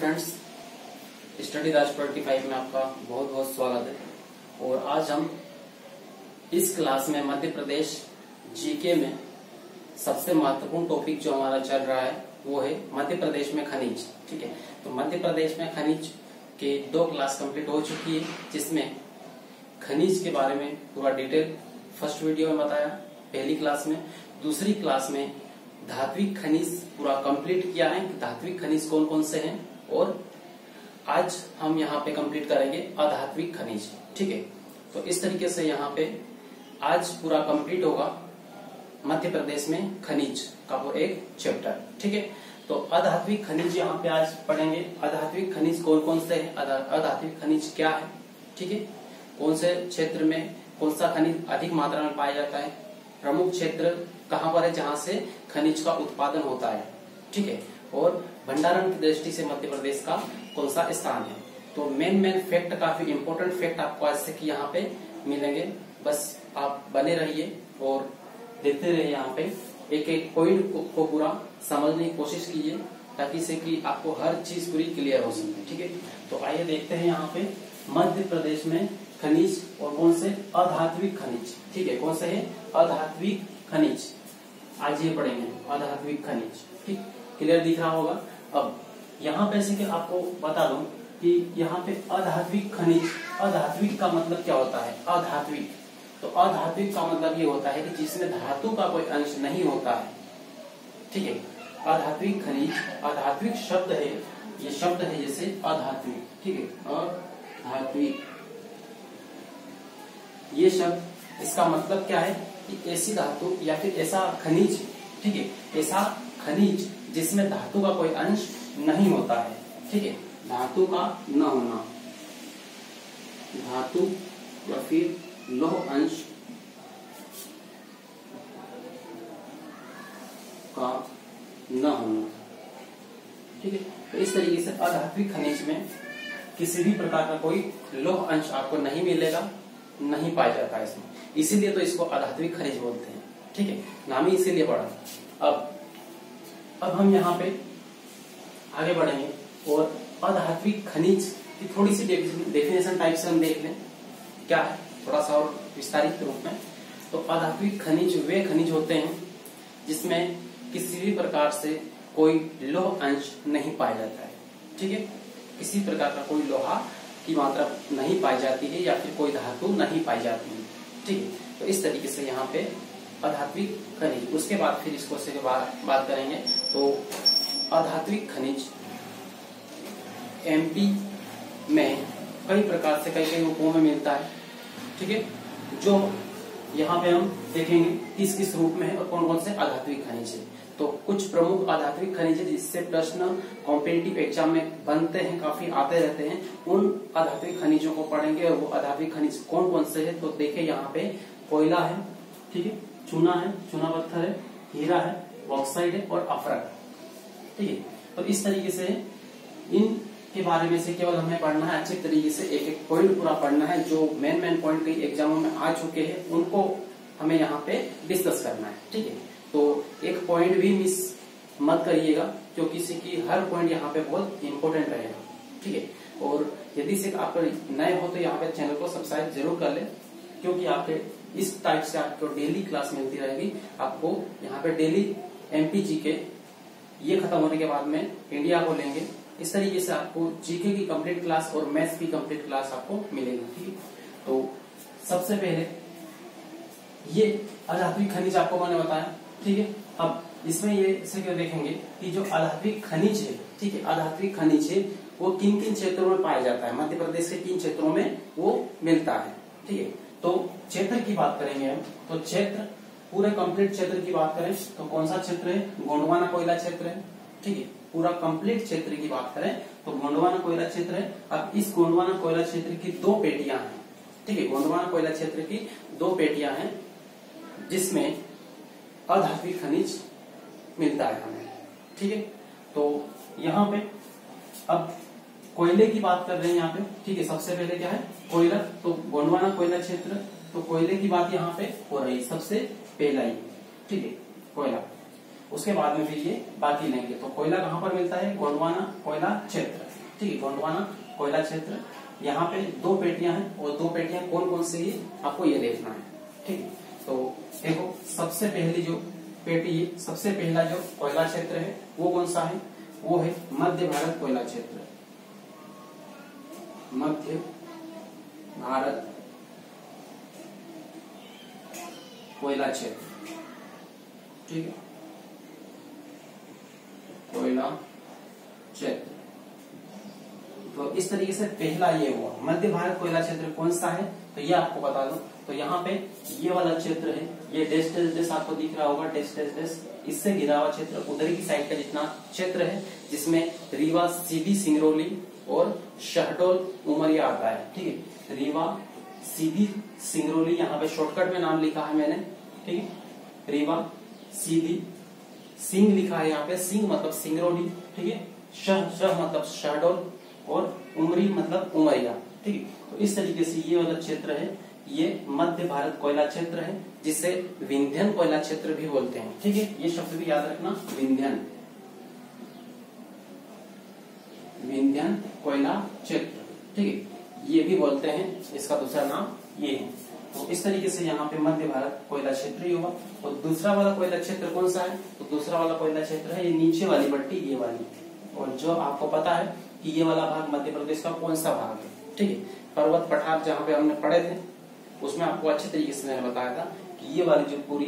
Friends, study राज 25 में आपका बहुत बहुत स्वागत है। और आज हम इस क्लास में मध्य प्रदेश जीके में सबसे महत्वपूर्ण टॉपिक जो हमारा चल रहा है वो है मध्य प्रदेश में खनिज। ठीक है, तो मध्य प्रदेश में खनिज के 2 क्लास कंप्लीट हो चुकी है, जिसमें खनिज के बारे में पूरा डिटेल फर्स्ट वीडियो में बताया पहली क्लास में। दूसरी क्लास में धात्विक खनिज पूरा कंप्लीट किया है कि धात्विक खनिज कौन कौन से हैं, और आज हम यहाँ पे कंप्लीट करेंगे अधात्विक खनिज। ठीक है, तो इस तरीके से यहाँ पे आज पूरा कंप्लीट होगा मध्य प्रदेश में खनिज का वो एक चैप्टर। ठीक है, तो अधात्विक खनिज यहाँ पे आज पढ़ेंगे। अधात्विक खनिज कौन कौन से हैं, अधात्विक खनिज क्या है, ठीक है, कौन से क्षेत्र में कौन सा खनिज अधिक मात्रा में पाया जाता है, प्रमुख क्षेत्र कहाँ पर है जहाँ से खनिज का उत्पादन होता है। ठीक है, और भंडारण की दृष्टि से मध्य प्रदेश का कौन सा स्थान है। तो मेन फैक्ट, काफी इंपोर्टेंट फैक्ट आपको आज से यहाँ पे मिलेंगे। बस आप बने रहिए और देखते रहिए, यहाँ पे एक एक पॉइंट को पूरा समझने की कोशिश कीजिए ताकि से कि आपको हर चीज पूरी क्लियर हो सके। ठीक है, तो आइए देखते हैं यहाँ पे मध्य प्रदेश में खनिज और कौन से अधात्विक खनिज। ठीक है, कौन से है अधात्विक खनिज, आज ये पढ़ेंगे अधात्विक खनिज। ठीक, क्लियर दिख रहा होगा। अब यहाँ पे से आपको बता दूं कि यहाँ पे अधात्विक खनिज, अधात्विक का मतलब क्या होता है। अधात्विक, तो अधात्विक का मतलब ये होता है कि जिसमें धातु का कोई अंश नहीं होता है। ठीक है, अधात्विक खनिज, अधात्विक शब्द है, ये शब्द है जैसे अधात्विक। ठीक है, अधात्विक ये शब्द, इसका मतलब क्या है कि ऐसी धातु या फिर ऐसा खनिज, ठीक है, ऐसा खनिज जिसमें धातु का कोई अंश नहीं होता है। ठीक है, धातु का न होना, धातु या फिर लौह अंश का न होना। ठीक है, तो इस तरीके से अधात्विक खनिज में किसी भी प्रकार का कोई लौह अंश आपको नहीं मिलेगा, नहीं पाया जाता है इसमें, इसीलिए तो इसको अधात्विक खनिज बोलते हैं। ठीक है, नाम ही इसीलिए पड़ा। अब हम यहाँ पे आगे बढ़ेंगे और अधात्विक खनिज की थोड़ी सी डेफिनेशन टाइप से हम देख लें क्या है, थोड़ा सा और विस्तारित रूप में। तो अधात्विक खनिज वे खनिज होते हैं जिसमें किसी भी प्रकार से कोई लौह अंश नहीं पाया जाता है। ठीक है, किसी प्रकार का कोई लोहा की मात्रा नहीं पाई जाती है या फिर कोई धातु नहीं पाई जाती है। ठीक है, तो इस तरीके से यहाँ पे अधात्विक खनिज। उसके बाद फिर इसको से बात करेंगे। तो अधात्विक खनिज एमपी में कई प्रकार से कई कई रूपों में मिलता है। ठीक है, जो यहाँ पे हम देखेंगे किस किस रूप में है और कौन कौन से अधात्विक खनिज है। तो कुछ प्रमुख अधात्विक खनिज है जिससे प्रश्न कॉम्पिटिटिव एग्जाम में बनते हैं, काफी आते रहते हैं, उन अधात्विक खनिजों को पढ़ेंगे। और वो अधात्विक खनिज कौन कौन से है, तो देखिए यहाँ पे कोयला है, ठीक है, चूना है, चूना पत्थर है, हीरा है, बॉक्साइड है और अफरक। ठीक है, तो इस तरीके से इन के बारे में से केवल हमें पढ़ना है, अच्छे तरीके से एक एक पॉइंट पूरा पढ़ना है। जो मेन पॉइंट कई एग्जामों में आ चुके हैं उनको हमें यहाँ पे डिस्कस करना है। ठीक है, तो एक पॉइंट भी मिस मत करिएगा क्योंकि की हर पॉइंट यहाँ पे बहुत इंपॉर्टेंट रहेगा। ठीक है, और यदि से आप नए हो तो यहाँ पे चैनल को सब्सक्राइब जरूर कर ले, क्योंकि आपके इस टाइप से आपको डेली क्लास मिलती रहेगी। आपको यहाँ पे डेली एमपी जीके, ये खत्म होने के बाद में इंडिया को लेंगे। इस तरीके से आपको जीके की कंप्लीट क्लास और मैथ्स की कंप्लीट क्लास आपको मिलेगी। ठीक है, तो सबसे पहले ये अधात्विक खनिज आपको मैंने बताया। ठीक है, अब इसमें ये क्या देखेंगे कि जो अधात्विक खनिज है, ठीक है, अधात्विक खनिज है वो किन किन क्षेत्रों में पाया जाता है, मध्य प्रदेश के किन क्षेत्रों में वो मिलता है। ठीक है, तो क्षेत्र की बात करेंगे हम। तो क्षेत्र, पूरे कंप्लीट क्षेत्र की बात करें तो कौन सा क्षेत्र है, गोंडवाना कोयला क्षेत्र है। ठीक है, पूरा कंप्लीट क्षेत्र की बात करें तो गोंडवाना कोयला क्षेत्र है। अब इस गोंडवाना कोयला क्षेत्र की 2 पेटियां हैं। ठीक है, गोंडवाना कोयला क्षेत्र की 2 पेटियां हैं जिसमें अधात्विक खनिज मिलता है हमें। ठीक है, तो यहाँ पे अब कोयले की बात कर रहे हैं यहाँ पे। ठीक है, सबसे पहले क्या है, कोयला। तो गोंडवाना कोयला क्षेत्र, तो कोयले की बात यहाँ पे हो रही है सबसे पहला ही। ठीक है, कोयला। उसके बाद में फिर ये बाकी लेंगे। तो कोयला कहाँ पर मिलता है, गोंडवाना कोयला क्षेत्र। ठीक है, गोंडवाना कोयला क्षेत्र। यहाँ पे 2 पेटियां हैं और 2 पेटियां कौन कौन सी है आपको ये देखना है। ठीक है, तो देखो सबसे पहली जो पेटी है, सबसे पहला जो कोयला क्षेत्र है वो कौन सा है, वो है मध्य भारत कोयला क्षेत्र। मध्य भारत कोयला क्षेत्र। ठीक है, कोयला क्षेत्र। तो इस तरीके से पहला ये हुआ मध्य भारत कोयला क्षेत्र कौन सा है, तो ये आपको बता दो। तो यहाँ पे ये वाला क्षेत्र है, ये डेश डेश डेश आपको दिख रहा होगा, डेश डेश डेश, इससे घिरा हुआ क्षेत्र उधर की साइड का जितना क्षेत्र है, जिसमें रीवा, सीधी, सिंगरौली और शहडोल, उमरिया आता है। ठीक है, रीवा, सीधी, सिंगरौली, यहाँ पे शॉर्टकट में नाम लिखा है मैंने। ठीक है, रीवा, सीधी, सिंह लिखा है यहाँ पे, सिंह मतलब सिंगरौली। ठीक है, शह मतलब शहडोल और उमरी मतलब उमरिया। ठीक है, तो इस तरीके से ये वाला क्षेत्र है, ये मध्य भारत कोयला क्षेत्र है, जिसे विंध्यन कोयला क्षेत्र भी बोलते हैं। ठीक है, ये शब्द भी याद रखना, विंध्यन, विंध्यन कोयला क्षेत्र। ठीक है, ये भी बोलते हैं, इसका दूसरा नाम ये है। तो इस तरीके से यहाँ पे मध्य भारत कोयला क्षेत्र ही हुआ। और दूसरा वाला कोयला क्षेत्र कौन सा है, तो दूसरा वाला कोयला क्षेत्र है ये नीचे वाली पट्टी, ये वाली। और जो आपको पता है कि ये वाला भाग मध्य प्रदेश का कौन सा भाग है। ठीक है, पर्वत पठार जहाँ पे हमने पढ़े थे उसमें आपको अच्छे तरीके से मैंने बताया था कि ये वाली जो पूरी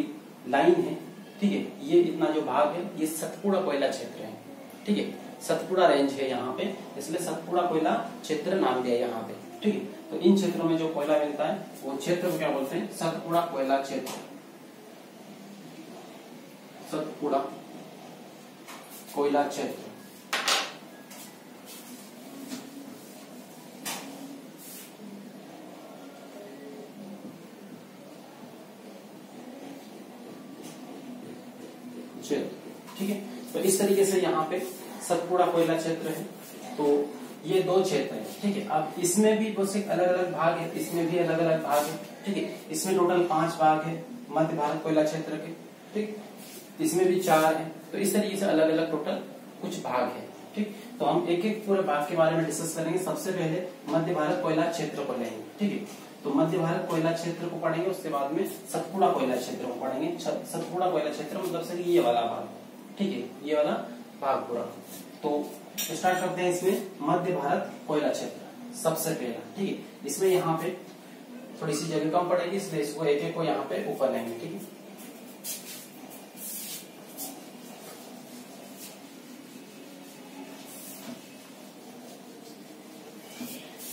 लाइन है, ठीक है, ये इतना जो भाग है ये सतपुड़ा कोयला क्षेत्र है। ठीक है, सतपुड़ा रेंज है यहाँ पे, इसलिए सतपुड़ा कोयला क्षेत्र नाम दिया यहाँ पे। ठीक है, तो इन क्षेत्रों में जो कोयला मिलता है वो क्षेत्र को क्या बोलते हैं, सतपुड़ा कोयला क्षेत्र। सतपुड़ा कोयला क्षेत्र। ठीक है, तो इस तरीके से यहाँ पे सतपुड़ा कोयला क्षेत्र है। तो ये 2 क्षेत्र है। ठीक है, अब इसमें भी बहुत से अलग अलग भाग है, इसमें भी अलग अलग भाग है। ठीक है, इसमें टोटल 5 भाग है मध्य भारत कोयला क्षेत्र के। ठीक, इसमें भी 4 है। तो इस तरीके से अलग अलग टोटल कुछ भाग है। ठीक, तो हम एक एक पूरे भाग के बारे में डिस्कस करेंगे। सबसे पहले मध्य भारत कोयला क्षेत्र को लेंगे। ठीक है, तो मध्य भारत कोयला क्षेत्र को पढ़ेंगे, उसके बाद में सतपुड़ा कोयला क्षेत्र को पढ़ेंगे। सतपुड़ा कोयला क्षेत्र मतलब से ये वाला भाग। ठीक है, ये वाला भाग पूरा। तो स्टार्ट करते हैं इसमें मध्य भारत कोयला क्षेत्र सबसे पहला। ठीक है, इसमें यहाँ पे थोड़ी सी जगह कम पड़ेगी, इसलिए इसको एक एक को यहाँ पे ऊपर लेंगे। ठीक है,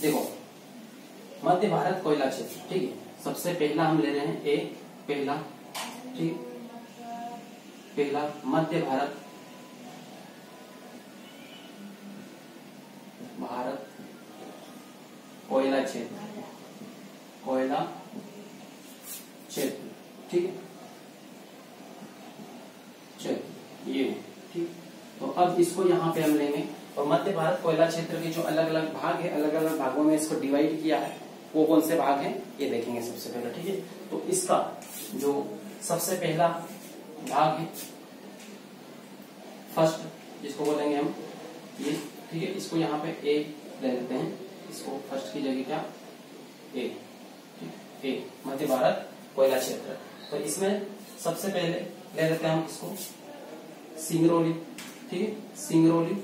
देखो मध्य भारत कोयला क्षेत्र। ठीक है, सबसे पहला हम ले रहे हैं ए, पहला। ठीक, पहला मध्य भारत कोयला क्षेत्र, कोयला क्षेत्र। ठीक है, क्षेत्र ये। ठीक, तो अब इसको यहाँ पे हम लेंगे और मध्य भारत कोयला क्षेत्र के जो अलग अलग भाग है, अलग अलग भागों में इसको डिवाइड किया है, वो कौन से भाग हैं ये देखेंगे सबसे पहले। ठीक है, तो इसका जो सबसे पहला भाग है, फर्स्ट, जिसको बोलेंगे हम ये। ठीक है, इसको यहाँ पे ए ले लेते हैं, इसको फर्स्ट की जगह क्या, ए। ठीक, ए मध्य भारत कोयला क्षेत्र। तो इसमें सबसे पहले ले लेते हैं हम इसको सिंगरौली। ठीक है, सिंगरौली,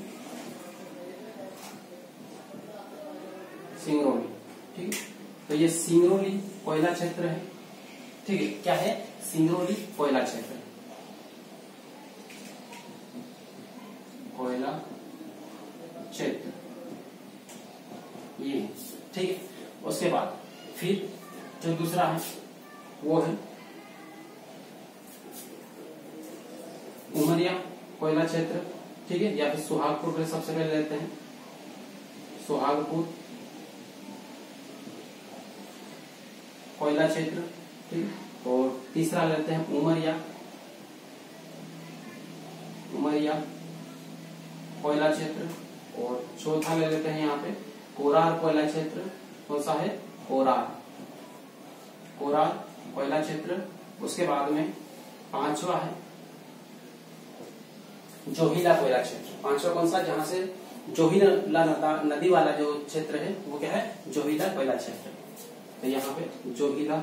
सिंगरौली। ठीक है, तो ये सिंगरौली कोयला क्षेत्र है। ठीक है, क्या है, सिंगरौली कोयला क्षेत्र, कोयला क्षेत्र ये। ठीक है, उसके बाद फिर जो दूसरा है वो है उमरिया कोयला क्षेत्र। ठीक है, या फिर सुहागपुर को सबसे पहले लेते हैं, सुहागपुर कोयला क्षेत्र। ठीक, और तीसरा लेते हैं उमरिया, उमरिया कोयला क्षेत्र। और चौथा ले लेते हैं यहाँ पे कोरार कोयला क्षेत्र। कौन सा है, कोरार, कोरार कोयला क्षेत्र। उसके बाद में पांचवा है जोहिला कोयला क्षेत्र। पांचवा कौन सा, जहां से जोहिला नदी वाला जो क्षेत्र है वो क्या है, जोहिला कोयला क्षेत्र। तो यहाँ पे जोहिला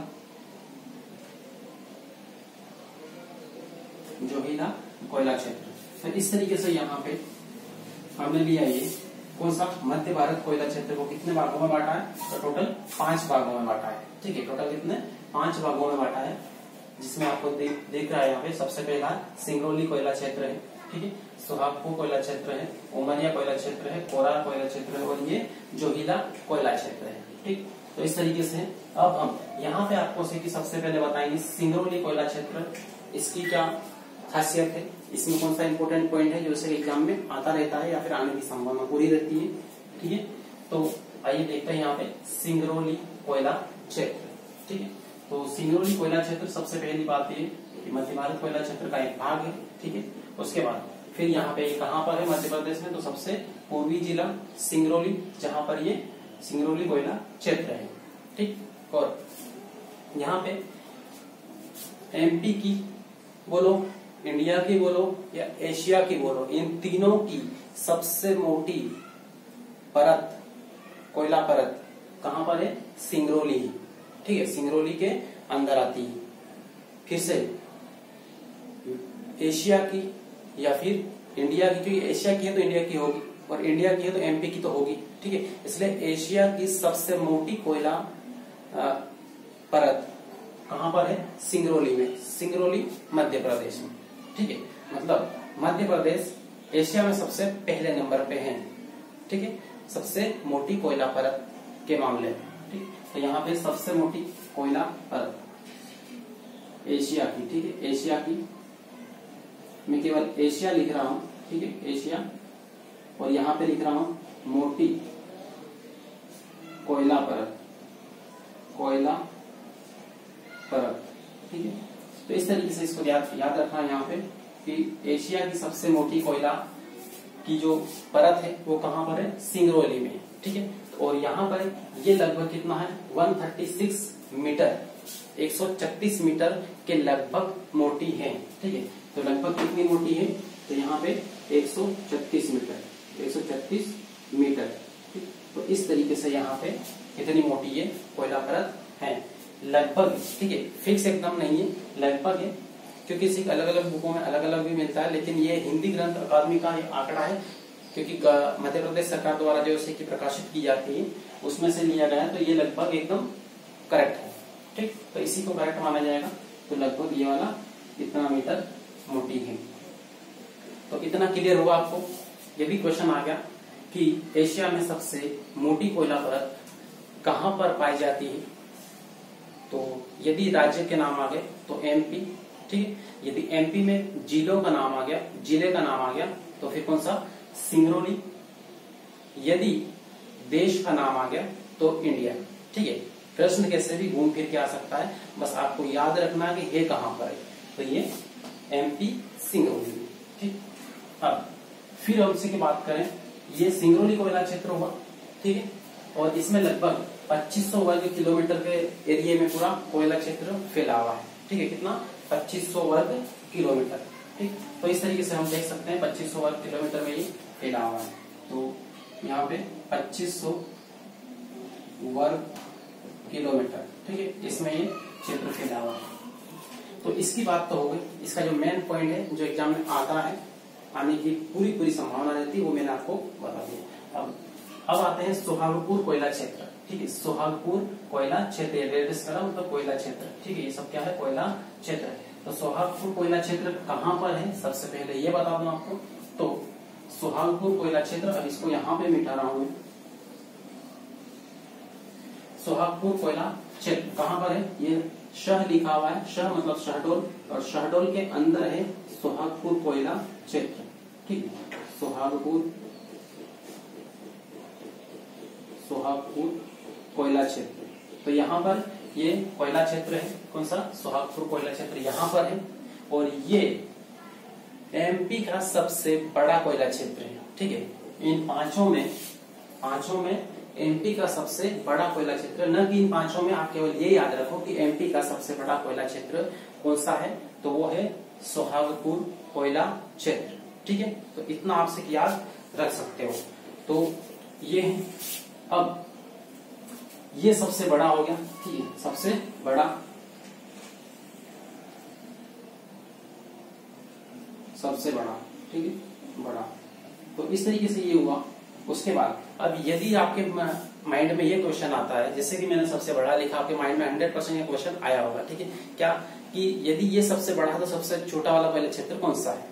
कोयला क्षेत्र। तो इस तरीके से यहाँ पे हमने लिया ये कौन सा, मध्य भारत कोयला क्षेत्र को कितने भागों में बांटा है, तो टोटल 5 भागों में बांटा है। ठीक है, टोटल कितने, 5 भागों में बांटा है, जिसमें आपको देख रहा है यहाँ पे सबसे पहला सिंगरौली कोयला क्षेत्र है। ठीक है, सोहागपुर कोयला क्षेत्र है, उमरिया कोयला क्षेत्र है, कोरार कोयला क्षेत्र है, और ये जोहिला कोयला क्षेत्र है। ठीक, तो इस तरीके से अब हम यहाँ पे आपको सबसे पहले बताएंगे सिंगरौली कोयला क्षेत्र, इसकी क्या खासियत है, इसमें कौन सा इंपोर्टेंट पॉइंट है जो इसे एग्जाम में आता रहता है या फिर आने की संभावना पूरी रहती है। ठीक है, तो आइए देखते हैं यहाँ पे सिंगरौली कोयला क्षेत्र। ठीक है, तो सिंगरौली कोयला क्षेत्र सबसे पहली बात ये कि मध्य भारत कोयला क्षेत्र का एक भाग है। ठीक है, उसके बाद फिर यहाँ पे कहाँ पर है मध्य प्रदेश में, तो सबसे पूर्वी जिला सिंगरौली, जहां पर ये सिंगरौली कोयला क्षेत्र है। ठीक, और यहाँ पे एमपी की बोलो, इंडिया की बोलो या एशिया की बोलो, इन तीनों की सबसे मोटी परत, कोयला परत कहां पर है, सिंगरौली। ठीक है, सिंगरौली के अंदर आती है। फिर से एशिया की या फिर इंडिया की, क्योंकि एशिया की है तो इंडिया की होगी और इंडिया की है तो एमपी की तो होगी। ठीक है, इसलिए एशिया की सबसे मोटी कोयला परत कहां पर है, सिंगरौली में, सिंगरौली मध्य प्रदेश में। ठीक है, मतलब मध्य प्रदेश एशिया में सबसे पहले नंबर पे है। ठीक है, सबसे मोटी कोयला परत के मामले में। ठीक, तो यहाँ पे सबसे मोटी कोयला परत एशिया की। ठीक है, एशिया की, मैं केवल एशिया लिख रहा हूं। ठीक है, एशिया, और यहाँ पे लिख रहा हूं मोटी कोयला परत, कोयला परत। ठीक है, तो इस तरीके से इसको याद रखना है यहाँ पे कि एशिया की सबसे मोटी कोयला की जो परत है वो कहाँ पर है, सिंगरौली में। ठीक है, और यहाँ पर ये लगभग कितना है, 136 मीटर, 136 मीटर के लगभग मोटी है। ठीक है, तो लगभग कितनी मोटी है, तो यहाँ पे 136 मीटर, 136 मीटर। ठीक, तो इस तरीके से यहाँ पे कितनी मोटी ये कोयला परत है, लगभग। ठीक है, फिक्स एकदम नहीं है, लगभग है, क्योंकि इसी अलग अलग बुकों में अलग अलग भी मिलता है, लेकिन ये हिंदी ग्रंथ अकादमी का ये आंकड़ा है, क्योंकि मध्य प्रदेश सरकार द्वारा जो इसे प्रकाशित की जाती है उसमें से लिया गया है, तो ये लगभग एकदम करेक्ट है। ठीक, तो इसी को करेक्ट माना जाएगा। तो लगभग ये वाला इतना मीटर मोटी है। तो इतना क्लियर हुआ आपको। यदि क्वेश्चन आ गया कि एशिया में सबसे मोटी कोयला परत कहां पर पाई जाती है, तो यदि राज्य के नाम आ गए तो एमपी। ठीक है, यदि एमपी में जिलों का नाम आ गया, जिले का नाम आ गया, तो फिर कौन सा, सिंगरौली। यदि देश का नाम आ गया तो इंडिया। ठीक है, प्रश्न कैसे भी घूम फिर के आ सकता है, बस आपको याद रखना है कि ये कहां पर है, तो ये एमपी सिंगरौली। ठीक, अब फिर हम इसी की बात करें, ये सिंगरौली कोयला क्षेत्र हुआ। ठीक है, और इसमें लगभग 2500 वर्ग किलोमीटर के एरिया में पूरा कोयला क्षेत्र फैला हुआ है। ठीक है, कितना, 2500 वर्ग किलोमीटर। ठीक, तो इस तरीके से हम देख सकते हैं 2500 वर्ग किलोमीटर में ये फैला हुआ है। तो यहाँ पे 2500 वर्ग किलोमीटर। ठीक है, इसमें ये क्षेत्र फैला हुआ है। तो इसकी बात तो हो गई। इसका जो मेन पॉइंट है जो एग्जाम में आता है, आने की पूरी संभावना रहती है, वो मैंने आपको बता दिया। अब आते हैं सोहागपुर कोयला क्षेत्र। ठीक है, सोहागपुर कोयला क्षेत्र, मतलब कोयला क्षेत्र। ठीक है, ये सब क्या है, कोयला क्षेत्र है। तो सोहागपुर कोयला क्षेत्र कहाँ पर है, सबसे पहले ये बता दूं आपको। तो सोहागपुर कोयला क्षेत्र, अब इसको यहाँ पे मिटा रहा हूं। सोहागपुर कोयला क्षेत्र कहाँ पर है, ये शह लिखा हुआ है, शह मतलब शहडोल, और शहडोल के अंदर है सोहागपुर कोयला क्षेत्र। ठीक, सोहागपुर कोयला क्षेत्र। तो यहाँ पर ये कोयला क्षेत्र है, कौन सा, सोहागपुर कोयला क्षेत्र यहाँ पर है, और ये एमपी का सबसे बड़ा कोयला क्षेत्र है। ठीक है, इन पांचों में एमपी का सबसे बड़ा कोयला क्षेत्र, न कि इन पांचों में, आप केवल ये याद रखो कि एमपी का सबसे बड़ा कोयला क्षेत्र कौन सा है, तो वो है सोहागपुर कोयला क्षेत्र। ठीक है, तो इतना आप याद रख सकते हो। तो ये है। अब ये सबसे बड़ा हो गया, ठीक है, सबसे बड़ा, सबसे बड़ा, ठीक है, बड़ा। तो इस तरीके से ये हुआ। उसके बाद अब यदि आपके माइंड में ये क्वेश्चन आता है, जैसे कि मैंने सबसे बड़ा लिखा, आपके माइंड में 100% ये क्वेश्चन आया होगा, ठीक है, क्या कि यदि ये सबसे बड़ा है तो सबसे छोटा वाला पहला क्षेत्र कौन सा है,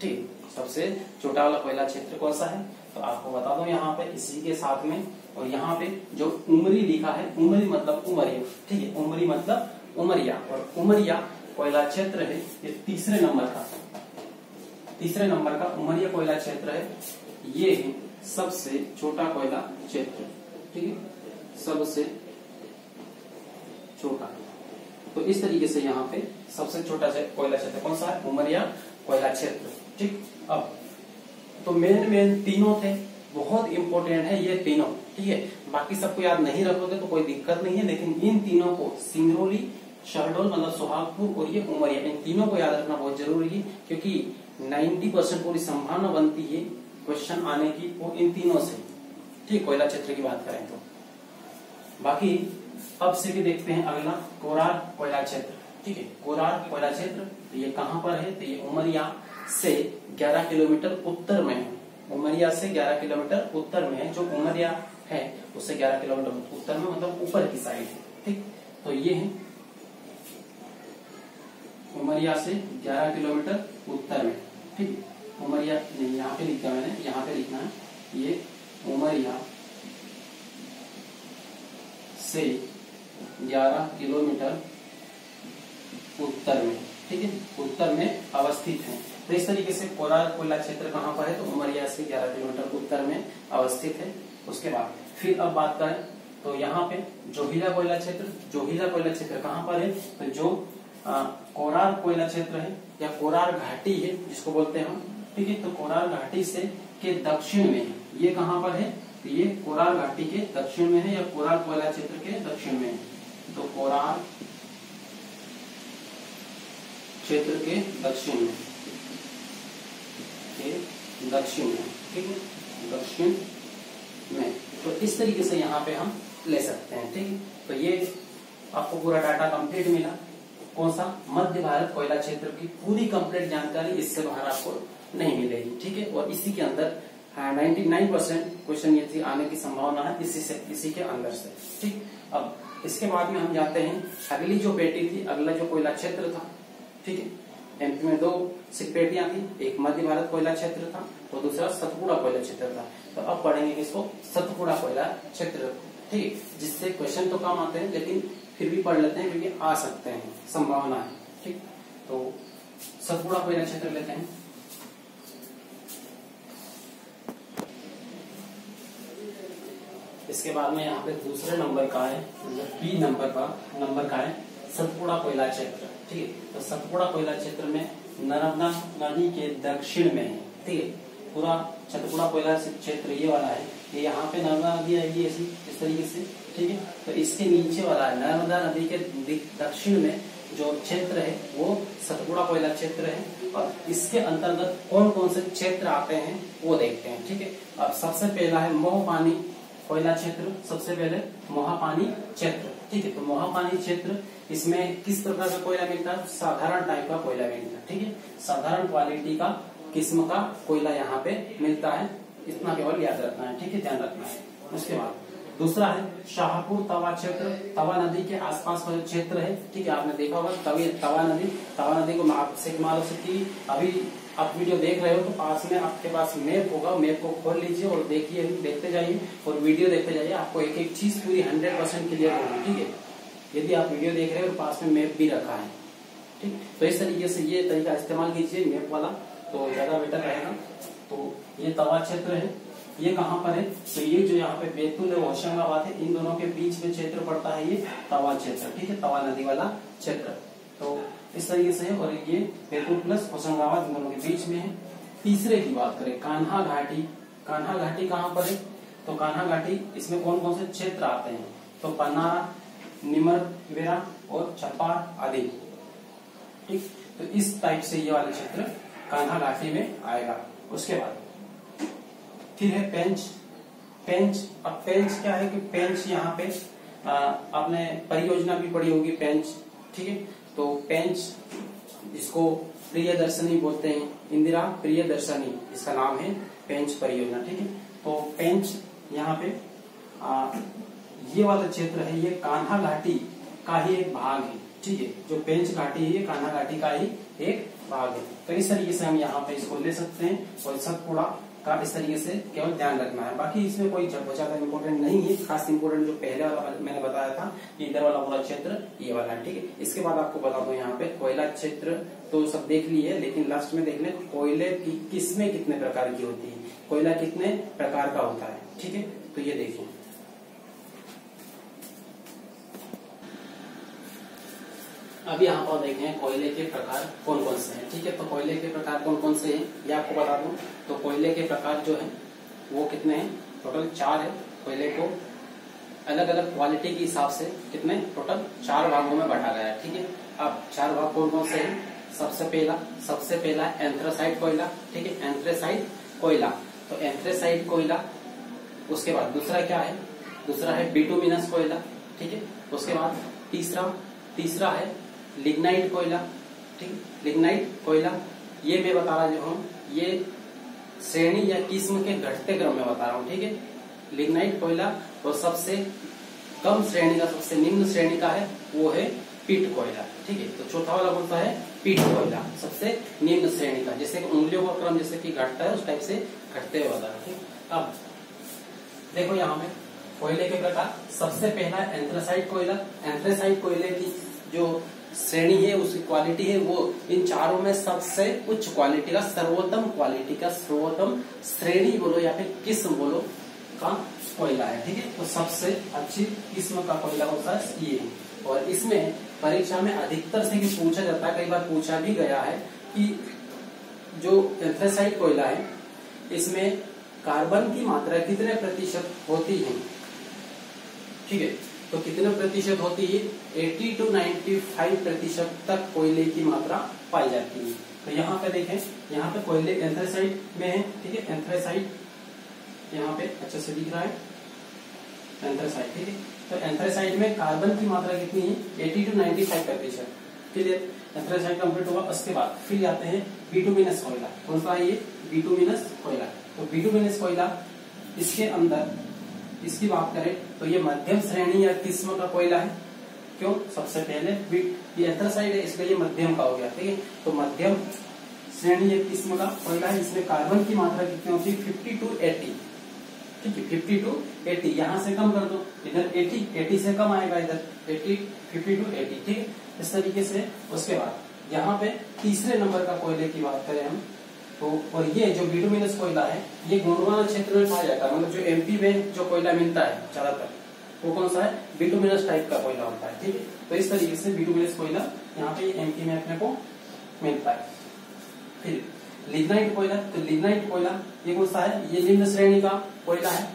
ठीक, सबसे छोटा वाला पहला क्षेत्र कौन सा है। तो आपको बता दो यहाँ पे इसी के साथ में, और यहाँ पे जो उमरी लिखा है, उमरी मतलब उमरिया, ठीक है, उमरी मतलब उमरिया, और उमरिया कोयला क्षेत्र है, ये तीसरे नंबर का उमरिया कोयला क्षेत्र है। ये है सबसे छोटा कोयला क्षेत्र, ठीक है, सबसे छोटा। तो इस तरीके से यहाँ पे सबसे छोटा कोयला क्षेत्र कौन सा है, उमरिया कोयला क्षेत्र, ठीक। अब तो मेन तीनों थे, बहुत इंपॉर्टेंट है ये तीनों, ठीक है। बाकी सबको याद नहीं रखोगे तो कोई दिक्कत नहीं है, लेकिन इन तीनों को, सिंगरौली, शहडोल मतलब सोहागपुर और ये उमरिया, इन तीनों को याद रखना बहुत जरूरी है, क्योंकि 90% पूरी संभावना बनती है क्वेश्चन आने की वो इन तीनों से, ठीक, कोयला क्षेत्र की बात करें तो। बाकी अब से भी देखते हैं अगला, कोरार कोयला क्षेत्र, ठीक है, कोरार कोयला क्षेत्र। तो ये कहाँ पर है, तो ये उमरिया से 11 किलोमीटर उत्तर में है, उमरिया से 11 किलोमीटर उत्तर में है। जो उमरिया है उससे 11 किलोमीटर उत्तर में, मतलब ऊपर की साइड है, ठीक। तो ये है उमरिया से 11 किलोमीटर उत्तर में, ठीक। उमरिया नहीं, यहाँ पे लिखा मैंने, यहाँ पे लिखना है, ये उमरिया से 11 किलोमीटर उत्तर में, ठीक है, उत्तर में अवस्थित है। तो इस तरीके से कोरार कोयला क्षेत्र कहाँ पर है, तो उमरिया से 11 किलोमीटर उत्तर में अवस्थित है। उसके बाद फिर अब बात करें तो यहाँ पे जोहिला कोयला क्षेत्र कहाँ पर है, तो जो कोरार कोयला क्षेत्र है या कोरार घाटी है जिसको बोलते हैं हम, ठीक है। तो कोरार घाटी से के दक्षिण में, ये कहाँ पर है, तो ये कोरार घाटी के दक्षिण में है, या कोरार कोयला क्षेत्र के दक्षिण में है। तो कोरार क्षेत्र के दक्षिण में, ठीक है, दक्षिण में। तो इस तरीके से यहाँ पे हम ले सकते हैं, ठीक है। तो ये आपको पूरा डाटा कंप्लीट मिला। कौन सा, मध्य भारत कोयला क्षेत्र की पूरी कंप्लीट जानकारी इससे बाहर आपको नहीं मिलेगी, ठीक है। और इसी के अंदर 99% क्वेश्चन ये आने की संभावना है इसी के अंदर से, ठीक। अब इसके बाद में हम जाते हैं अगली जो पेटी थी, अगला जो कोयला क्षेत्र था, ठीक है। एमपी में 2 सिर्फ पेटियां थी, एक मध्य भारत कोयला क्षेत्र था और दूसरा सतपुड़ा कोयला क्षेत्र था। तो अब पढ़ेंगे इसको सतपुड़ा कोयला क्षेत्र, ठीक है, जिससे क्वेश्चन तो कम आते हैं लेकिन फिर भी पढ़ लेते हैं क्योंकि आ सकते हैं, संभावना है, ठीक। तो सतपुड़ा कोयला क्षेत्र लेते हैं। इसके बाद में यहाँ पे दूसरे नंबर का है, बी नंबर का है सतपुड़ा कोयला क्षेत्र, ठीक है। तो सतपुड़ा कोयला क्षेत्र में नर्मदा नदी के दक्षिण में है, ठीक है। पूरा सतपुड़ा कोयला क्षेत्र ये वाला है, ये यहाँ पे नर्मदा नदी आएगी ऐसी इस तरीके से, ठीक है। तो इसके नीचे वाला है नर्मदा नदी के दक्षिण में जो क्षेत्र है वो सतपुड़ा कोयला क्षेत्र है। और इसके अंतर्गत कौन कौन से क्षेत्र आते हैं वो देखते हैं, ठीक है। अब सबसे पहला है मोहपानी कोयला क्षेत्र, सबसे पहले मोहापानी क्षेत्र, ठीक है। तो मोहापानी क्षेत्र, इसमें किस प्रकार का कोयला मिलता है, साधारण टाइप का कोयला मिलता है, ठीक है। साधारण क्वालिटी का किस्म का कोयला यहाँ पे मिलता है, इतना केवल याद रखना है, ठीक है, ध्यान रखना है। उसके बाद दूसरा है शाहपुर तवा क्षेत्र, तवा नदी के आसपास का जो क्षेत्र है, ठीक है। आपने देखा होगा तवा नदी को आपसे मान सकती, अभी आप वीडियो देख रहे हो तो पास में आपके पास मैप होगा, मैप को खोल लीजिए और देखिए, देखते जाइए और वीडियो देखते जाइए, आपको एक एक चीज पूरी 100% क्लियर होगी, ठीक है। यदि आप वीडियो देख रहे हो तो पास में मैप भी रखा है, ठीक। तो इस तरीके से ये तरीका इस्तेमाल कीजिए मैप वाला, तो ज्यादा बेटर रहेगा। तो ये तवा क्षेत्र है, ये कहाँ पर है, तो ये जो यहाँ पे बैतूल और होशंगाबाद है, इन दोनों के बीच में क्षेत्र पड़ता है, ये तवा क्षेत्र, ठीक है, तवा नदी वाला क्षेत्र। तो इस तरीके से है, और ये बैतूल प्लस होशंगाबाद इन दोनों के बीच में है। तीसरे की बात करें कान्हा घाटी, कान्हा घाटी कहाँ पर है, तो कान्हा घाटी, इसमें कौन कौन से क्षेत्र आते हैं, तो पन्नारा, निमरवेरा और छपार आदि, ठीक। तो इस टाइप से ये वाले क्षेत्र कान्हा घाटी में आएगा। उसके बाद फिर है पेंच पेंच, अब पेंच क्या है कि पेंच यहाँ पे आपने परियोजना भी पढ़ी होगी पेंच, ठीक है। तो पेंच जिसको प्रियदर्शनी बोलते हैं, इंदिरा प्रियदर्शनी इसका नाम है, पेंच परियोजना, ठीक है। तो पेंच यहाँ पे ये वाला क्षेत्र है, ये कान्हा घाटी का ही एक भाग है, ठीक है। जो पेंच घाटी है ये कान्हा घाटी का ही एक भाग है। तो इस तरीके से हम यहाँ पे इसको ले सकते हैं और सतपुड़ा का इस तरीके से केवल ध्यान रखना है। बाकी इसमें कोई ज्यादा इंपॉर्टेंट नहीं है, खास इंपॉर्टेंट जो पहले वाला मैंने बताया था इधर वाला पूरा क्षेत्र ये वाला है, ठीक है। इसके बाद आपको बता दो यहाँ पे कोयला क्षेत्र तो सब देख ली है, लेकिन लास्ट में देख ले कोयले की किस्में कितने प्रकार की होती है, कोयला कितने प्रकार का होता है, ठीक है। तो ये देखिए अब यहाँ पर देखें कोयले के प्रकार कौन कौन से हैं, ठीक है। तो कोयले के प्रकार कौन कौन से हैं ये आपको बता दूं। तो कोयले के प्रकार जो है वो कितने हैं, टोटल 4 है। कोयले को अलग अलग क्वालिटी के हिसाब से कितने टोटल 4 भागों में बांटा गया है, ठीक है। अब 4 भाग कौन कौन से हैं, सबसे पहला एंथ्रासाइट कोयला, ठीक है, एंथ्रासाइट कोयला। तो एंथ्रासाइट कोयला, उसके बाद दूसरा क्या है, दूसरा है बिटुमिनस कोयला, ठीक है। उसके बाद तीसरा है लिग्नाइट कोयला, ठीक, लिग्नाइट कोयला। ये मैं बता रहा जो हूँ ये श्रेणी या किस्म के घटते क्रम में बता रहा हूँ, ठीक है। लिग्नाइट कोयला और सबसे कम श्रेणी का, सबसे निम्न श्रेणी का है वो है पीट कोयला, ठीक है। तो चौथा वाला कौन सा है, पीट कोयला, सबसे निम्न श्रेणी का, जैसे उंगलियों का क्रम जैसे कि घटता है उस टाइप से घटते हुए बता रहा, ठीक। अब देखो यहाँ में कोयले के प्रकार, सबसे पहला एंथ्रासाइट कोयला। एंथ्रासाइट कोयले की जो श्रेणी है उसकी क्वालिटी है वो इन चारों में सबसे उच्च क्वालिटी का, सर्वोत्तम क्वालिटी का, सर्वोत्तम श्रेणी बोलो या फिर किस्म बोलो का कोयला है, ठीक है। तो सबसे अच्छी किस्म का कोयला होता है ये। और इसमें परीक्षा में अधिकतर से पूछा जाता है, कई बार पूछा भी गया है कि जो एंथ्रासाइट कोयला है इसमें कार्बन की मात्रा कितने प्रतिशत होती है, ठीक है। तो कितने प्रतिशत होती है, 80 to 95% तक कोयले की मात्रा पाई जाती है। तो यहाँ पे देखें, यहाँ पे कोयले एंथ्रासाइट में है, ठीक है। एंथ्रासाइट यहाँ पे अच्छे से दिख रहा है, एंथ्रासाइट, ठीक है। तो एंथ्रासाइट में कार्बन की मात्रा कितनी है, 80 to 95%, क्लियर। एंथ्रासाइट कंप्लीट हुआ, उसके बाद फिर आते हैं बिटुमिनस कोयला। कौन सा है ये, बिटुमिनस कोयला। तो बिटुमिनस कोयला, इसके अंदर इसकी बात करें तो ये मध्यम श्रेणी या किस्म का कोयला है। क्यों, सबसे पहले ये एंथ्रासाइट है इसलिए ये मध्यम का हो गया, ठीक है। तो मध्यम श्रेणी या किस्म का कोयला है, इसमें कार्बन की मात्रा कितनी होती है, 50 to 80, ठीक है। 50 to 80, यहाँ से कम कर दो, इधर 80 से कम आएगा, इधर 50 to 80, ठीक है। इस तरीके से उसके बाद यहाँ पे तीसरे नंबर का कोयले की बात करें हम तो, और ये जो बिटुमिनस कोयला है ये गोंडवाना क्षेत्र में पाया जाता है, मतलब जो एमपी में जो कोयला मिलता है ज्यादातर वो कौन सा है, बिटुमिनस टाइप का कोयला होता है, ठीक है। तो इस तरीके से बिटुमिनस कोयला यहाँ पे एमपी में अपने को मिलता है। फिर लिग्नाइट कोयला, तो लिग्नाइट कोयला ये कौन सा है, ये निम्न श्रेणी का कोयला है,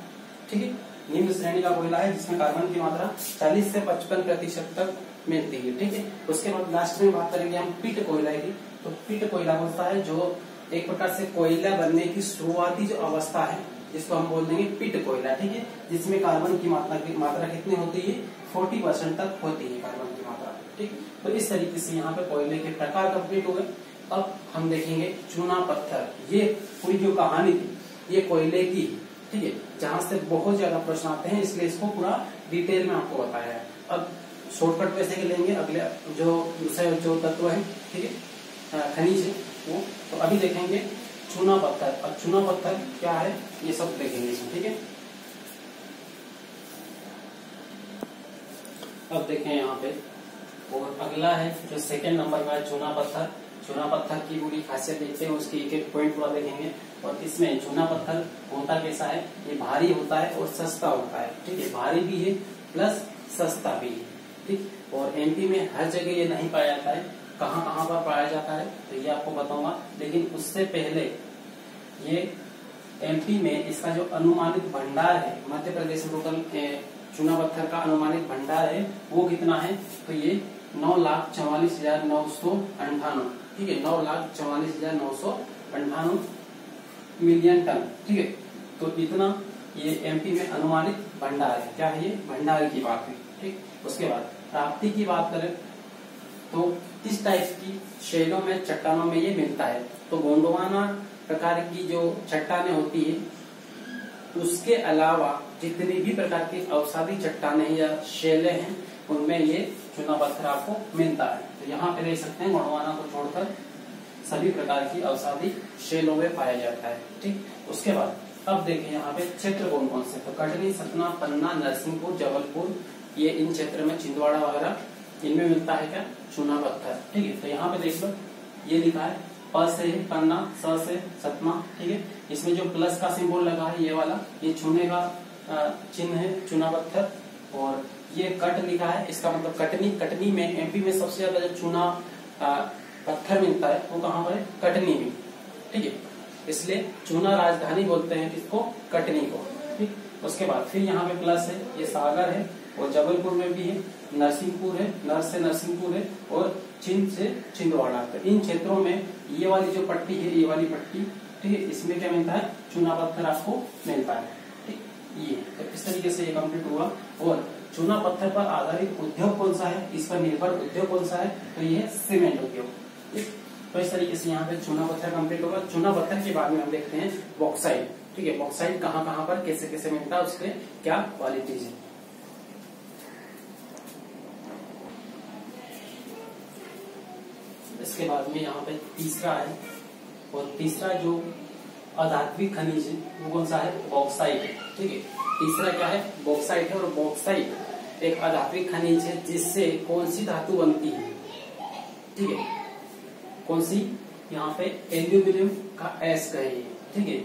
ठीक है। निम्न श्रेणी का कोयला है जिसमें कार्बन की मात्रा 40 से 55% तक मिलती है, ठीक है। उसके बाद लास्ट में बात करेंगे हम पीट कोयला की। तो पीट कोयला कौन सा है, जो एक प्रकार से कोयला बनने की शुरुआती जो अवस्था है जिसको हम बोल देंगे पीट कोयला, ठीक है। जिसमें कार्बन की मात्रा कितनी होती है, 40% तक होती है कार्बन की मात्रा, ठीक। तो इस तरीके से यहाँ पे कोयले के प्रकार कंप्लीट हो गए। अब हम देखेंगे चूना पत्थर। ये पूरी जो कहानी थी ये कोयले की, ठीक है, जहां से बहुत ज्यादा प्रश्न आते हैं इसलिए इसको पूरा डिटेल में आपको बताया है। अब शॉर्टकट वैसे के लेंगे, अगले जो दूसरे जो तत्व है, ठीक है, खनिज है वो। तो अभी देखेंगे चूना पत्थर। अब चूना पत्थर क्या है ये सब देखेंगे इसमें, ठीक है। अब देखें यहाँ पे, और अगला है जो सेकंड नंबर का है चूना पत्थर। चूना पत्थर की पूरी खासियत देखते हैं, उसकी एक एक पॉइंट पूरा देखेंगे। और इसमें चूना पत्थर होता कैसा है, ये भारी होता है और सस्ता होता है, ठीक है। भारी भी है प्लस सस्ता भी है, ठीक। और एमपी में हर जगह ये नहीं पाया जाता है, कहाँ कहाँ पर पाया जाता है तो ये आपको बताऊंगा। लेकिन उससे पहले ये एमपी में इसका जो अनुमानित भंडार है, मध्य प्रदेश में टोटल चूना पत्थर का अनुमानित भंडार है वो कितना है, तो ये 9,44,998, ठीक है, 9,44,998 मिलियन टन, ठीक है। तो इतना ये एमपी में अनुमानित भंडार है। क्या है ये? भंडार की बात है। ठीक, उसके बाद प्राप्ति की बात करें तो इस टाइप की शैलों में, चट्टानों में ये मिलता है। तो गोंडवाना प्रकार की जो चट्टानें होती है, उसके अलावा जितनी भी प्रकार की अवसादी चट्टानें या शैलें हैं, उनमें ये चूना पत्थर आपको मिलता है। तो यहाँ पे देख सकते हैं गोंडवाना को छोड़कर सभी प्रकार की अवसादी शैलों में पाया जाता है। ठीक, उसके बाद अब देखें यहाँ पे क्षेत्र कौन कौन से, तो कटनी, सतना, पन्ना, नरसिंहपुर, जबलपुर, ये इन क्षेत्र में, छिंदवाड़ा वगैरह, इनमें मिलता है क्या? चूना पत्थर। ठीक है, तो यहाँ पे देख लो ये लिखा है प से पन्ना, स से सतना। ठीक है, इसमें जो प्लस का सिंबल लगा है ये वाला, ये छूने का चिन्ह है, चूना पत्थर। और ये कट लिखा है, इसका मतलब कटनी। कटनी में, एमपी में सबसे ज्यादा जो चूना पत्थर मिलता है वो कहाँ पर है? कटनी में। ठीक है, इसलिए चूना राजधानी बोलते हैं किसको? कटनी को। ठीक, उसके बाद फिर यहाँ पे प्लस है, ये सागर है, और जबलपुर में भी है, नरसिंहपुर है, नर से नरसिंहपुर है, और छिंद से छिंदवाड़ा। तो इन क्षेत्रों में ये वाली जो पट्टी है, ये वाली पट्टी, ठीक है, इसमें क्या मिलता है? चूना पत्थर आपको मिलता है। ठीक, ये तो इस तरीके से ये कंप्लीट हुआ। और चूना पत्थर पर आधारित उद्योग कौन सा है, इस पर निर्भर उद्योग कौन सा है, तो ये है सीमेंट उद्योग। तो इस तरीके से यहाँ पे चूना पत्थर कंप्लीट होगा। चूना पत्थर के बाद में हम देखते हैं बॉक्साइट। ठीक है, बॉक्साइट कहाँ कहाँ पर कैसे कैसे मिलता है, उसके क्या क्वालिटीज है। इसके बाद में यहाँ पे तीसरा है, और तीसरा जो अधात्विक खनिज है वो कौन सा है? बॉक्साइट है। ठीक है, तीसरा क्या है? बॉक्साइट है। और बॉक्साइट एक अधात्विक खनिज है जिससे कौन सी धातु बनती है? ठीक है, कौन सी? यहाँ पे एल्यूमिनियम का अयस्क है ये। ठीक है,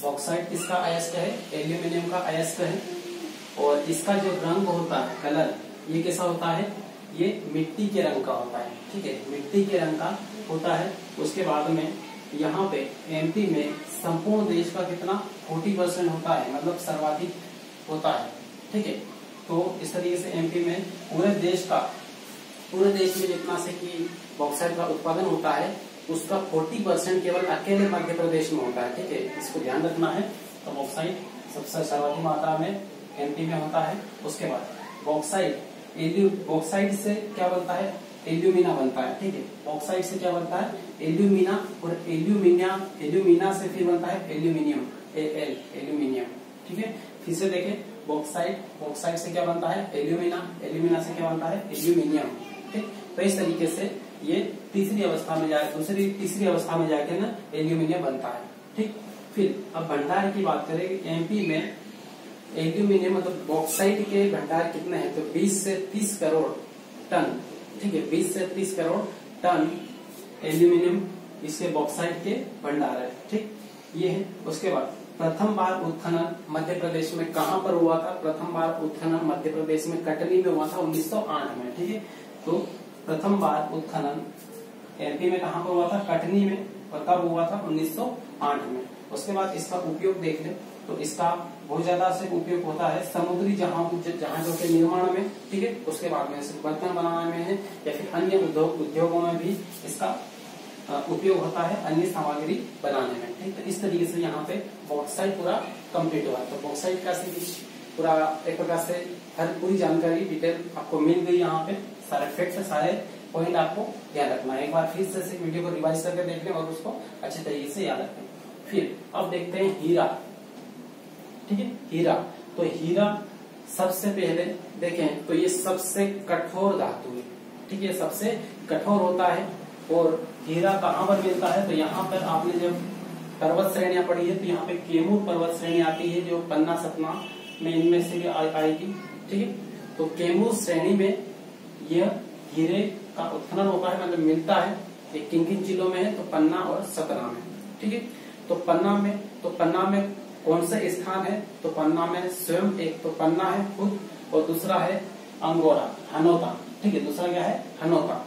बॉक्साइट किसका अयस्क है? एल्यूमिनियम का अयस्क है। और इसका जो रंग होता है, कलर, ये कैसा होता है? ये मिट्टी के रंग का होता है। ठीक है, मिट्टी के रंग का होता है। उसके बाद में यहाँ पे एमपी में संपूर्ण देश का कितना? 40% होता है, मतलब सर्वाधिक होता है। ठीक है, तो इस तरीके से एमपी में पूरे देश में जितना से कि बॉक्साइट का उत्पादन होता है, उसका 40% केवल अकेले मध्य प्रदेश में होता है। ठीक है, इसको ध्यान रखना है। तो बॉक्साइट सबसे सर्वाधिक मात्रा में एमपी में होता है। उसके बाद बॉक्साइट से क्या बनता है? एल्यूमिना बनता है। ठीक है, बॉक्साइट से क्या बनता है? एल्यूमिना। और एल्यूमिना से फिर बनता है एल्यूमिनियम, एल्यूमिनियम। ठीक है, फिर से देखें, बॉक्साइट से क्या बनता है? एल्यूमिना से क्या बनता है? एल्यूमिनियम। ठीक, तो इस तरीके से ये तीसरी अवस्था में जाके ना एल्यूमिनियम बनता है। ठीक, फिर अब भंडार की बात करें, एमपी में एल्यूमिनियम मतलब बॉक्साइट के भंडार कितने हैं? तो 20 से 30 करोड़ टन। ठीक है, 20 से 30 करोड़ टन एल्यूमिनियम इसके बॉक्साइट के भंडार है। ठीक, ये है। उसके बाद प्रथम बार उत्खनन मध्य प्रदेश में कहाँ पर हुआ था? प्रथम बार उत्खनन मध्य प्रदेश में कटनी में हुआ था 1908 में। ठीक है, तो प्रथम बार उत्खनन एमपी में कहाँ पर हुआ था? कटनी में। और कब हुआ था? 1908 में। उसके बाद इसका उपयोग देख ले, तो इसका बहुत ज्यादा से उपयोग होता है समुद्री जहाजों के निर्माण में। ठीक है, उसके बाद में बर्तन बनाने में है, या फिर अन्य उद्योगों में भी इसका उपयोग होता है, अन्य सामग्री बनाने में। ठीक, तो इस तरीके से यहाँ पे बॉक्साइट पूरा कंप्लीट हुआ। तो बॉक्साइट का पूरा एक प्रकार से पूरी जानकारी डिटेल आपको मिल गई। यहाँ पे सारे फैक्ट, सारे पॉइंट आपको ध्यान रखना है। एक बार फिर से वीडियो को रिवाइज करके देख लें और उसको अच्छे तरीके से याद रखें। फिर अब देखते हैं हीरा। ठीक है, हीरा। तो हीरा सबसे पहले देखें तो ये सबसे कठोर धातु है। ठीक है, सबसे कठोर होता है। और हीरा कहाँ पर मिलता है? तो यहाँ पर आपने जब पर्वत श्रेणियां पढ़ी है, तो यहाँ पे केमूर पर्वत श्रेणी आती है, जो पन्ना, सतना में इनमें से आएगी। ठीक है, तो केमूर श्रेणी में यह हीरे का उत्खनन होता है, मतलब मिलता है। ये किन किन जिलों में है? तो पन्ना और सतना में। ठीक है, तो पन्ना में कौन सा स्थान है? तो पन्ना में स्वयं एक तो पन्ना है खुद, और दूसरा है अंगोरा, हनोता। ठीक है, दूसरा क्या है? हनोता।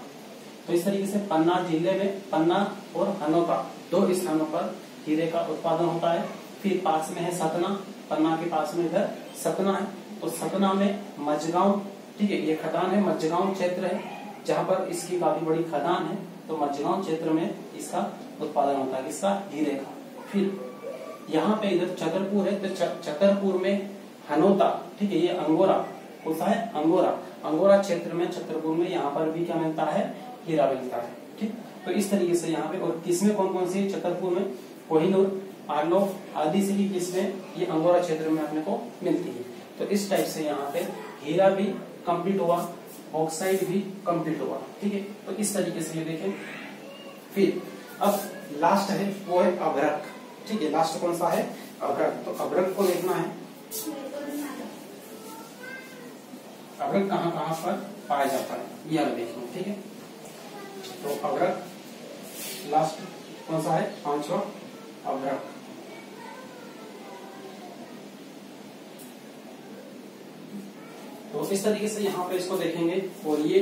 तो इस तरीके से पन्ना जिले में पन्ना और हनोता 2 स्थानों पर हीरे का उत्पादन होता है। फिर पास में है सतना, पन्ना के पास में इधर सतना है। तो सतना में मझगांव, ठीक है, ये खदान है, मझगांव क्षेत्र है जहाँ पर इसकी काफी बड़ी खदान है। तो मझगांव क्षेत्र में इसका उत्पादन होता है, इसका हीरे का। फिर यहाँ पे इधर छतरपुर है, तो छतरपुर में हनोता, ठीक है, ये अंगोरा होता है, अंगोरा क्षेत्र में छतरपुर में यहाँ पर भी क्या मिलता है, हीरा मिलता है। ठीक, तो इस तरीके से यहाँ पे, और किसमें कौन कौन सी, छतरपुर में कोहिनूर, आरलोव आदि से ही किसमें, ये अंगोरा क्षेत्र में अपने को मिलती है। तो इस टाइप से यहाँ पे हीरा भी कंप्लीट हुआ, ऑक्साइड भी कंप्लीट हुआ। ठीक है, तो इस तरीके से ये देखें। फिर अब लास्ट है वो है अभ्रक। ठीक है, लास्ट कौन सा है, अभ्रक। तो अभ्रक को देखना है, अभ्रक कहाँ कहाँ पर पाया जाता है यह देखना। ठीक है, तो अभ्रक लास्ट कौन सा है, पांचवा अभ्रक। तो इस तरीके से यहाँ पे इसको देखेंगे। और ये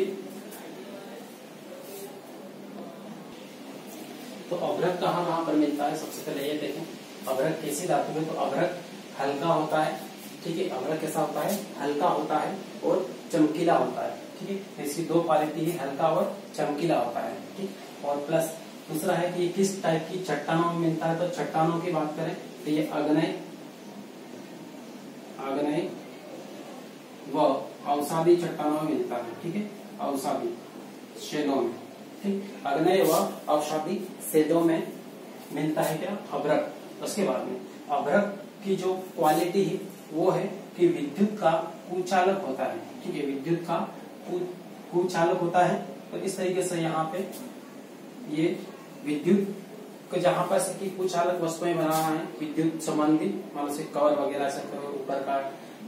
तो अभ्रक कहाँ कहाँ पर मिलता है, सबसे पहले ये देखें, अभ्रक कैसी धातु है, तो अभ्रक हल्का होता है। ठीक है, अभ्रक कैसा होता है, हल्का होता है और चमकीला होता है। ठीक है, इसकी दो क्वालिटी है, हल्का और चमकीला होता है। ठीक, और प्लस दूसरा है कि किस टाइप की चट्टानों में मिलता है, तो चट्टानों की बात करें तो ये आग्नेय व अवसादी चट्टानों में मिलता है। ठीक है, अवसादी शेडों में, ठीक, आग्नेय व अवसादी शेडों में मिलता है क्या, अभ्रक। उसके बाद में अभ्रक की जो क्वालिटी है वो है कि विद्युत का कुचालक होता है। ठीक है, विद्युत का कुचालक होता है। तो इस तरीके से यहाँ पे ये विद्युत को जहाँ पर से कुचालक वस्तुएं बनाना है, विद्युत संबंधी, मान लो कवर वगैरह से ऊपर का,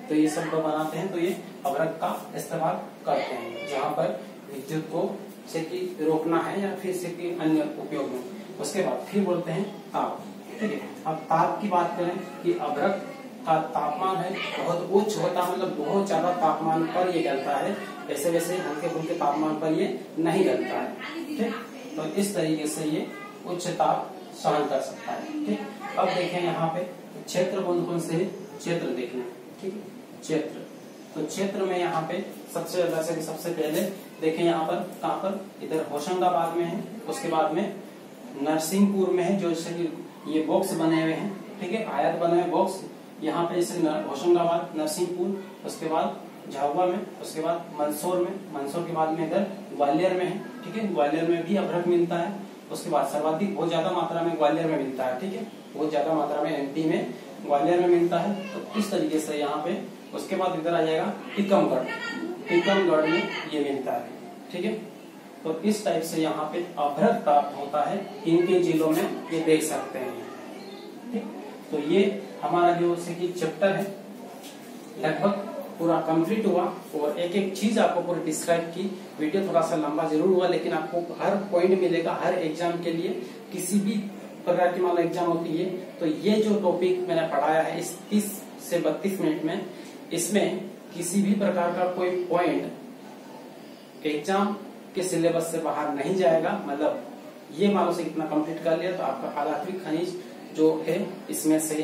तो ये सब को बनाते हैं, तो ये अभ्रक का इस्तेमाल करते हैं जहाँ पर विद्युत को से कि रोकना है या फिर से कि अन्य उपयोग में। उसके बाद फिर बोलते हैं ताप। ठीक है, अब ताप की बात करें कि अभ्रक का तापमान है बहुत उच्च होता है, मतलब बहुत ज्यादा तापमान पर ये गलता है, वैसे वैसे हल्के फुल्के तापमान पर ये नहीं गलता है। ठीक, तो इस तरीके से ये उच्च ताप सहन कर सकता है। ठीक, अब देखें यहाँ पे क्षेत्र कौन कौन से क्षेत्र देखना। ठीक है, क्षेत्र, तो क्षेत्र में यहाँ पे सबसे पहले देखें यहाँ पर कहाँ पर, इधर होशंगाबाद में है, उसके बाद में नरसिंहपुर में है, जो ये बॉक्स बने हुए हैं। ठीक है, आयत बने हुए बॉक्स, यहाँ पे जैसे होशंगाबाद, नरसिंहपुर, उसके बाद झाबुआ में, उसके बाद मंदसौर में, मंदसौर के बाद में इधर ग्वालियर में है। ठीक है, ग्वालियर में भी अभ्रक मिलता है। उसके बाद सर्वाधिक बहुत ज्यादा मात्रा में ग्वालियर में मिलता है। ठीक है, बहुत ज्यादा मात्रा में एमपी में ग्वालियर में मिलता है। तो इस तरीके से यहाँ पे, उसके बाद इधर आ जाएगा टीकमगढ़ में ये मिलता है। ठीक है, तो इस टाइप से यहाँ पे अभ्रक प्राप्त होता है, किन जिलों में ये देख सकते हैं। ठीक, तो ये हमारा जो चैप्टर है लगभग पूरा कंप्लीट हुआ, और एक एक चीज आपको पूरी डिस्क्राइब की। वीडियो थोड़ा सा लंबा जरूर हुआ, लेकिन आपको हर पॉइंट मिलेगा हर एग्जाम के लिए। किसी भी प्रकार की मान एग्जाम होती है, तो ये जो टॉपिक मैंने पढ़ाया है इस 30 से 32 मिनट में, इसमें किसी भी प्रकार का कोई पॉइंट एग्जाम के सिलेबस से बाहर नहीं जाएगा। मतलब ये मान लो से इतना कंप्लीट कर लिया तो आपका आधात्विक खनिज जो है इसमें से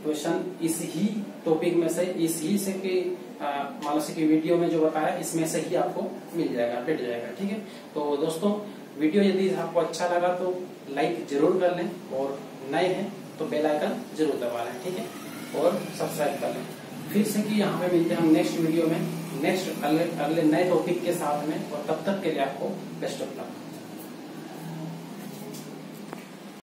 क्वेश्चन इस ही टॉपिक में से, इस ही से कि मान लो से कि वीडियो में जो बताया इसमें से ही आपको मिल जाएगा, बैठ जाएगा। ठीक है, तो दोस्तों वीडियो यदि आपको अच्छा लगा तो लाइक जरूर कर लें, और नए हैं तो बेल आइकन जरूर दबा लें। ठीक है, और सब्सक्राइब कर लें। फिर से कि यहाँ पे मिलते हैं हम नेक्स्ट वीडियो में, नेक्स्ट अगले नए टॉपिक के साथ में, और तब तक के लिए आपको बेस्ट ऑफ लक।